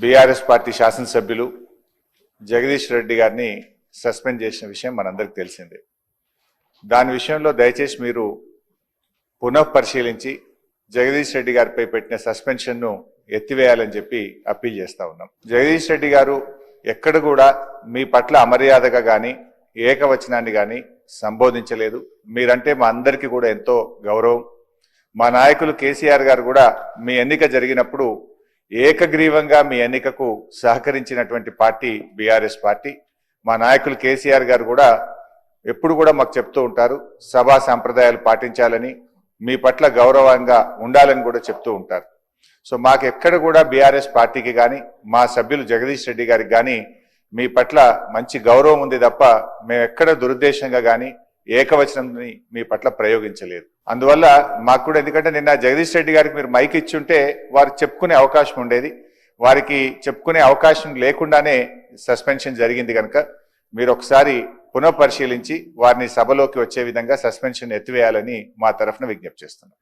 BRS party శాసనసభ్యులు జగదీష్ రెడ్డి గారిని suspend చేసిన విషయం మనందరికీ తెలిసిందే. దాని విషయంలో దయచేసి మీరు పునఃపరిశీలించి జగదీష్ రెడ్డి గారిపై పెట్టిన సస్పెన్షన్ను ఎత్తివేయాలని చెప్పి అప్పీల్ చేస్తా ఉన్నాం. జగదీష్ రెడ్డి గారు ఎక్కడ కూడా మీ పట్ల అమర్యాదగా కానీ ఏకవచనాన్ని కానీ సంబోధించలేదు. మీరంటే మా అందరికీ కూడా ఎంతో గౌరవం. మా నాయకులు కేసీఆర్ గారు కూడా మీ ఎన్నిక జరిగినప్పుడు ఏకగ్రీవంగా మీ ఎన్నికకు సహకరించినటువంటి పార్టీ బీఆర్ఎస్ పార్టీ. మా నాయకులు కేసీఆర్ గారు కూడా ఎప్పుడు కూడా మాకు చెప్తూ ఉంటారు, సభా సాంప్రదాయాలు పాటించాలని, మీ పట్ల గౌరవంగా ఉండాలని కూడా చెప్తూ ఉంటారు. సో మాకు ఎక్కడ కూడా బీఆర్ఎస్ పార్టీకి కానీ మా సభ్యులు జగదీష్ రెడ్డి గారికి కానీ మీ పట్ల మంచి గౌరవం ఉంది తప్ప మేము ఎక్కడ దురుద్దేశంగా కానీ ఏకవచనంని మీ పట్ల ప్రయోగించలేదు. అందువల్ల మాకు కూడా, ఎందుకంటే నిన్న జగదీష్ రెడ్డి గారికి మీరు మైక్ ఇచ్చుంటే వారు చెప్పుకునే అవకాశం ఉండేది. వారికి చెప్పుకునే అవకాశం లేకుండానే సస్పెన్షన్ జరిగింది కనుక మీరు ఒకసారి పునఃపరిశీలించి వారిని సభలోకి వచ్చే విధంగా సస్పెన్షన్ ఎత్తివేయాలని మా తరఫున విజ్ఞప్తి చేస్తున్నాం.